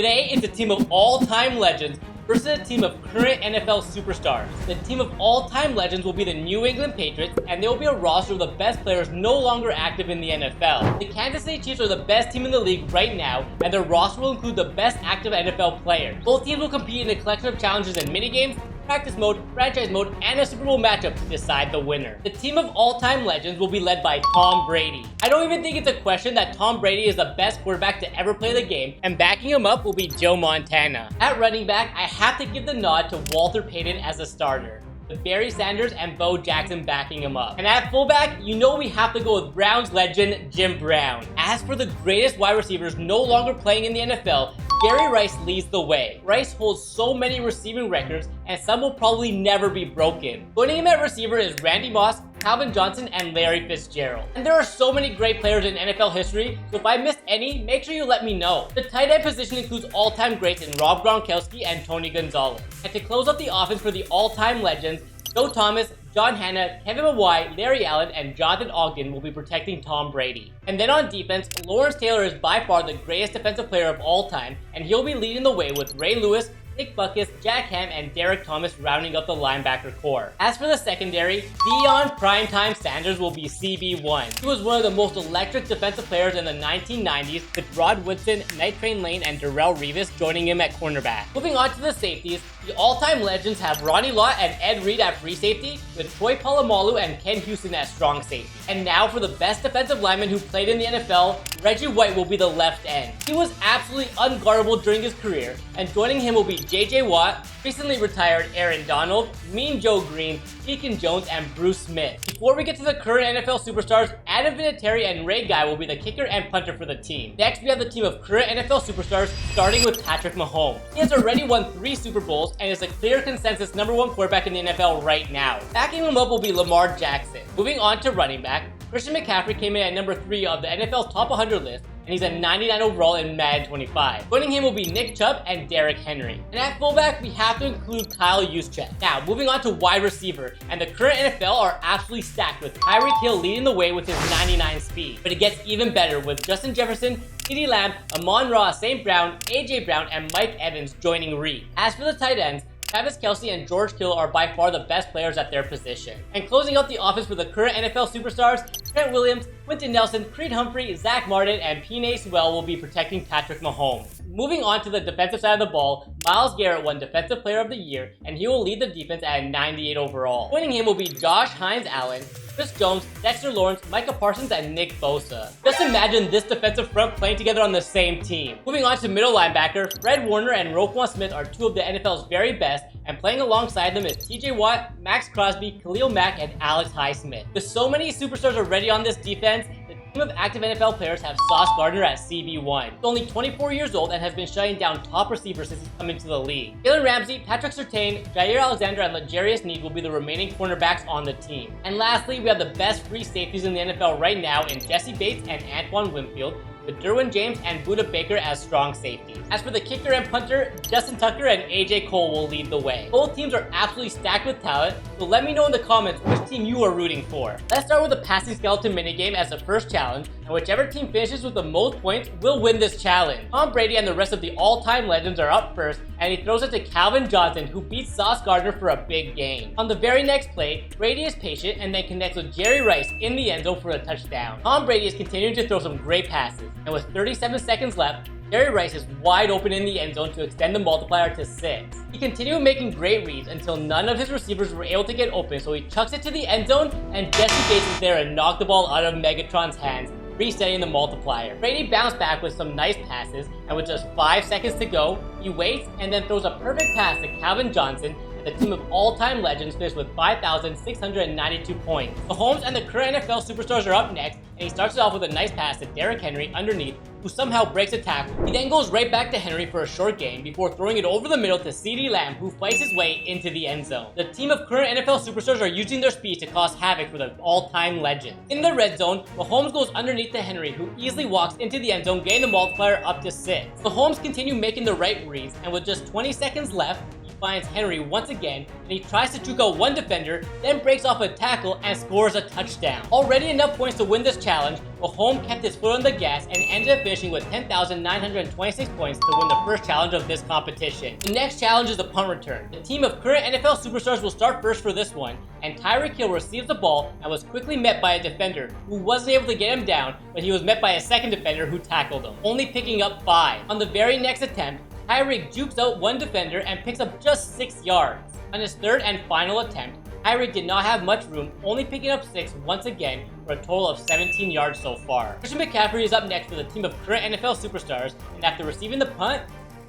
Today, it's a team of all-time legends versus a team of current NFL superstars. The team of all-time legends will be the New England Patriots, and they will be a roster of the best players no longer active in the NFL. The Kansas City Chiefs are the best team in the league right now, and their roster will include the best active NFL players. Both teams will compete in a collection of challenges and minigames, practice mode, franchise mode, and a Super Bowl matchup to decide the winner. The team of all-time legends will be led by Tom Brady. I don't even think it's a question that Tom Brady is the best quarterback to ever play the game, and backing him up will be Joe Montana. At running back, I have to give the nod to Walter Payton as a starter, with Barry Sanders and Bo Jackson backing him up. And at fullback, you know we have to go with Browns legend Jim Brown. As for the greatest wide receivers no longer playing in the NFL, Jerry Rice leads the way. Rice holds so many receiving records, and some will probably never be broken. Joining him at receiver is Randy Moss, Calvin Johnson, and Larry Fitzgerald. And there are so many great players in NFL history, so if I missed any, make sure you let me know. The tight end position includes all-time greats in Rob Gronkowski and Tony Gonzalez. And to close out the offense for the all-time legends, Joe Thomas, John Hanna, Kevin Mawai, Larry Allen, and Jonathan Ogden will be protecting Tom Brady. And then on defense, Lawrence Taylor is by far the greatest defensive player of all time, and he'll be leading the way with Ray Lewis, Nick Buckus, Jack Ham, and Derek Thomas rounding up the linebacker core. As for the secondary, Deion Primetime Sanders will be CB1. He was one of the most electric defensive players in the 1990s, with Rod Woodson, Night Train Lane, and Darrell Revis joining him at cornerback. Moving on to the safeties, the all-time legends have Ronnie Lott and Ed Reed at free safety, with Troy Polamalu and Ken Houston at strong safety. And now for the best defensive lineman who played in the NFL, Reggie White will be the left end. He was absolutely unguardable during his career, and joining him will be J.J. Watt, recently retired Aaron Donald, Mean Joe Green, Deacon Jones, and Bruce Smith. Before we get to the current NFL superstars, Adam Vinatieri and Ray Guy will be the kicker and punter for the team. Next, we have the team of current NFL superstars, starting with Patrick Mahomes. He has already won 3 Super Bowls and is a clear consensus #1 quarterback in the NFL right now. Backing him up will be Lamar Jackson. Moving on to running back, Christian McCaffrey came in at number 3 of the NFL's top 100 list, and he's a 99 overall in Madden 25. Joining him will be Nick Chubb and Derrick Henry. And at fullback, we have to include Kyle Juszczyk. Now, moving on to wide receiver, and the current NFL are absolutely stacked, with Tyreek Hill leading the way with his 99 speed. But it gets even better with Justin Jefferson, CeeDee Lamb, Amon-Ra St. Brown, A.J. Brown, and Mike Evans joining Reed. As for the tight ends, Travis Kelce and George Kittle are by far the best players at their position. And closing out the offense for the current NFL superstars, Trent Williams, Quentin Nelson, Creed Humphrey, Zach Martin, and Penei Sewell will be protecting Patrick Mahomes. Moving on to the defensive side of the ball, Myles Garrett won Defensive Player of the Year, and he will lead the defense at 98 overall. Joining him will be Josh Hines-Allen, Chris Jones, Dexter Lawrence, Micah Parsons, and Nick Bosa. Just imagine this defensive front playing together on the same team. Moving on to middle linebacker, Fred Warner and Roquan Smith are 2 of the NFL's very best, and playing alongside them is TJ Watt, Max Crosby, Khalil Mack, and Alex Highsmith. With so many superstars already on this defense, the team of active NFL players have Sauce Gardner at CB1. He's only 24 years old and has been shutting down top receivers since he's come into the league. Jalen Ramsey, Patrick Surtain, Jair Alexander, and L'Jarius Sneed will be the remaining cornerbacks on the team. And lastly, we have the best free safeties in the NFL right now in Jesse Bates and Antoine Winfield, with Derwin James and Budda Baker as strong safeties. As for the kicker and punter, Justin Tucker and AJ Cole will lead the way. Both teams are absolutely stacked with talent, so let me know in the comments which team you are rooting for. Let's start with the passing skeleton minigame as the first challenge, and whichever team finishes with the most points will win this challenge. Tom Brady and the rest of the all-time legends are up first, and he throws it to Calvin Johnson, who beats Sauce Gardner for a big gain. On the very next play, Brady is patient and then connects with Jerry Rice in the end zone for a touchdown. Tom Brady is continuing to throw some great passes, and with 37 seconds left, Jerry Rice is wide open in the end zone to extend the multiplier to 6. He continued making great reads until none of his receivers were able to get open, so he chucks it to the end zone, and Jesse Bates is there and knocked the ball out of Megatron's hands, resetting the multiplier. Brady bounced back with some nice passes, and with just 5 seconds to go, he waits and then throws a perfect pass to Calvin Johnson. The team of all-time legends finished with 5,692 points. Mahomes and the current NFL superstars are up next, and he starts it off with a nice pass to Derrick Henry underneath, who somehow breaks a tackle. He then goes right back to Henry for a short gain before throwing it over the middle to CeeDee Lamb, who fights his way into the end zone. The team of current NFL superstars are using their speed to cause havoc for the all-time legends. In the red zone, Mahomes goes underneath to Henry, who easily walks into the end zone, getting the multiplier up to 6. Mahomes continued making the right reads, and with just 20 seconds left, finds Henry once again, and he tries to juke out one defender, then breaks off a tackle and scores a touchdown. Already enough points to win this challenge, Mahomes kept his foot on the gas and ended up finishing with 10,926 points to win the first challenge of this competition. The next challenge is the punt return. The team of current NFL superstars will start first for this one, and Tyreek Hill receives the ball and was quickly met by a defender who wasn't able to get him down, but he was met by a second defender who tackled him, only picking up 5. On the very next attempt, Tyreek jukes out one defender and picks up just 6 yards. On his third and final attempt, Tyreek did not have much room, only picking up 6 once again for a total of 17 yards so far. Christian McCaffrey is up next for the team of current NFL superstars, and after receiving the punt,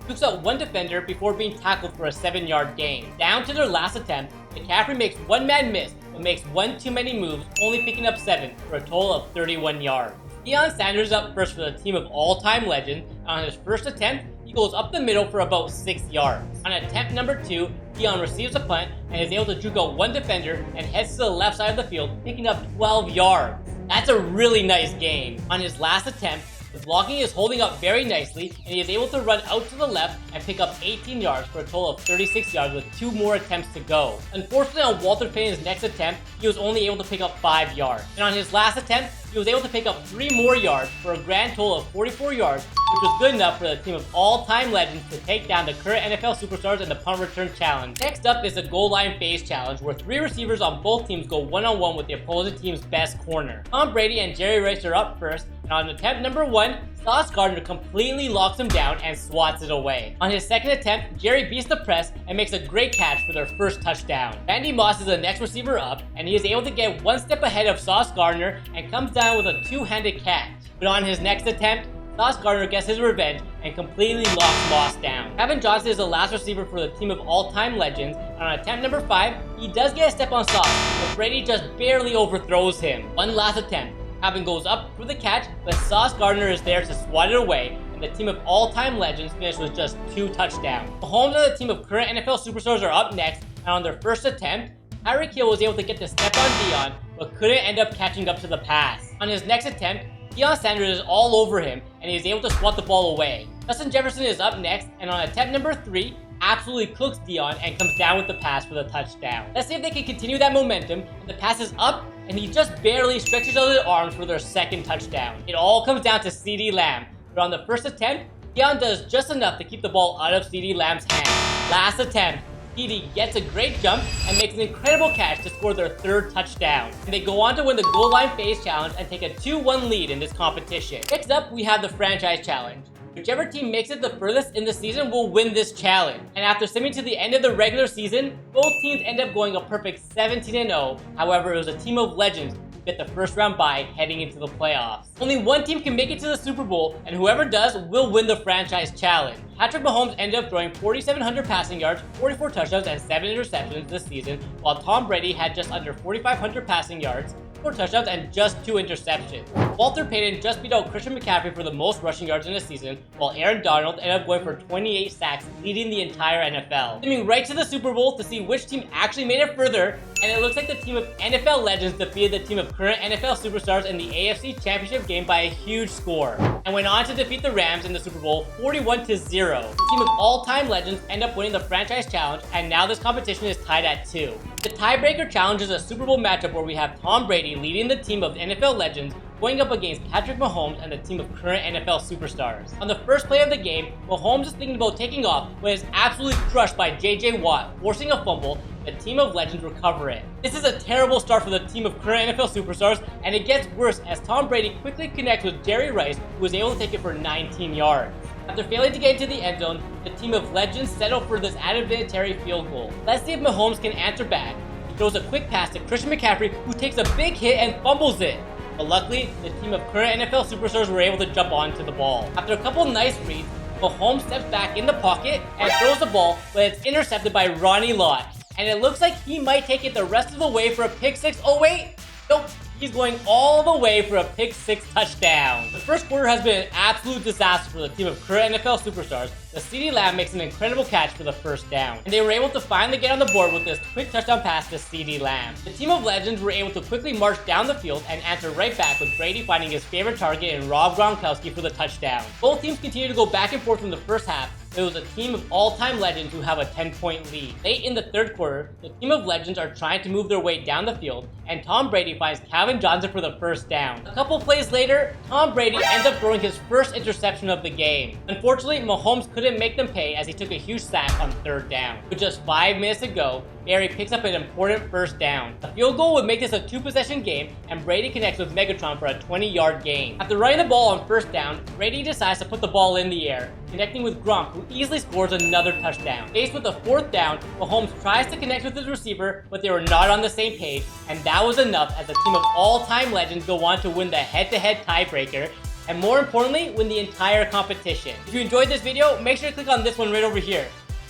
jukes out one defender before being tackled for a 7-yard gain. Down to their last attempt, McCaffrey makes one man miss, but makes one too many moves, only picking up 7 for a total of 31 yards. Deion Sanders is up first for the team of all-time legends, and on his first attempt, he goes up the middle for about 6 yards. On attempt number 2, Deion receives a punt and is able to juke out one defender and heads to the left side of the field, picking up 12 yards. That's a really nice game. On his last attempt, the blocking is holding up very nicely, and he is able to run out to the left and pick up 18 yards for a total of 36 yards with 2 more attempts to go. Unfortunately, on Walter Payton's next attempt, he was only able to pick up 5 yards. And on his last attempt, he was able to pick up 3 more yards for a grand total of 44 yards, which was good enough for the team of all-time legends to take down the current NFL superstars in the punt return challenge. Next up is the goal line phase challenge, where 3 receivers on both teams go one-on-one with the opposing team's best corner. Tom Brady and Jerry Rice are up first, and on attempt number 1, Sauce Gardner completely locks him down and swats it away. On his second attempt, Jerry beats the press and makes a great catch for their first touchdown. Randy Moss is the next receiver up, and he is able to get one step ahead of Sauce Gardner and comes down with a two-handed catch. But on his next attempt, Sauce Gardner gets his revenge and completely locks Moss down. Kevin Johnson is the last receiver for the team of all-time legends, and on attempt number 5, he does get a step on Sauce, but Brady just barely overthrows him. One last attempt, Kevin goes up for the catch, but Sauce Gardner is there to swat it away, and the team of all-time legends finished with just 2 touchdowns. Mahomes and the team of current NFL superstars are up next, and on their first attempt, Tyreek Hill was able to get the step on Deion, but couldn't end up catching up to the pass. On his next attempt, Deion Sanders is all over him, and he is able to swat the ball away. Justin Jefferson is up next, and on attempt number 3, absolutely cooks Deion and comes down with the pass for the touchdown. Let's see if they can continue that momentum, and the pass is up, and he just barely stretches out his arms for their second touchdown. It all comes down to CeeDee Lamb, but on the first attempt, Deion does just enough to keep the ball out of CeeDee Lamb's hands. Last attempt, CeeDee gets a great jump and makes an incredible catch to score their 3rd touchdown. And they go on to win the goal line phase challenge and take a 2-1 lead in this competition. Next up, we have the franchise challenge. Whichever team makes it the furthest in the season will win this challenge. And after simming to the end of the regular season, both teams end up going a perfect 17-0. However, it was a team of legends who get the first round bye heading into the playoffs. Only one team can make it to the Super Bowl, and whoever does will win the franchise challenge. Patrick Mahomes ended up throwing 4,700 passing yards, 44 touchdowns, and 7 interceptions this season, while Tom Brady had just under 4,500 passing yards, 4 touchdowns, and just 2 interceptions. Walter Payton just beat out Christian McCaffrey for the most rushing yards in a season, while Aaron Donald ended up going for 28 sacks, leading the entire NFL. Coming right to the Super Bowl to see which team actually made it further, and it looks like the team of NFL legends defeated the team of current NFL superstars in the AFC Championship game by a huge score, and went on to defeat the Rams in the Super Bowl 41-0. The team of all-time legends end up winning the franchise challenge, and now this competition is tied at 2. The tiebreaker challenge is a Super Bowl matchup where we have Tom Brady leading the team of NFL legends going up against Patrick Mahomes and the team of current NFL superstars. On the first play of the game, Mahomes is thinking about taking off, but is absolutely crushed by JJ Watt, forcing a fumble. The team of legends recover it. This is a terrible start for the team of current NFL superstars, and it gets worse as Tom Brady quickly connects with Jerry Rice, who was able to take it for 19 yards. After failing to get into the end zone, the team of legends settle for this advantage field goal. Let's see if Mahomes can answer back. He throws a quick pass to Christian McCaffrey, who takes a big hit and fumbles it. But luckily, the team of current NFL superstars were able to jump onto the ball. After a couple nice reads, Mahomes steps back in the pocket and throws the ball, but it's intercepted by Ronnie Lott. And it looks like he might take it the rest of the way for a pick 6. Oh wait, nope. He's going all the way for a pick 6 touchdown. The first quarter has been an absolute disaster for the team of current NFL superstars. The CeeDee Lamb makes an incredible catch for the first down, and they were able to finally get on the board with this quick touchdown pass to CeeDee Lamb. The team of legends were able to quickly march down the field and answer right back with Brady finding his favorite target in Rob Gronkowski for the touchdown. Both teams continued to go back and forth in the first half, It was a team of all-time legends who have a 10-point lead. Late in the third quarter, the team of legends are trying to move their way down the field, and Tom Brady finds Calvin Johnson for the first down. A couple plays later, Tom Brady ends up throwing his first interception of the game. Unfortunately, Mahomes couldn't make them pay as he took a huge sack on third down. With just 5 minutes to go, Barry picks up an important first down. A field goal would make this a 2-possession game, and Brady connects with Megatron for a 20-yard gain. After running the ball on first down, Brady decides to put the ball in the air, connecting with Gronk, who easily scores another touchdown. Faced with a fourth down, Mahomes tries to connect with his receiver, but they were not on the same page, and that was enough as a team of all-time legends go on to win the head-to-head tiebreaker, and more importantly, win the entire competition. If you enjoyed this video, make sure to click on this one right over here.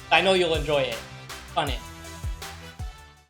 I know you'll enjoy it. On it.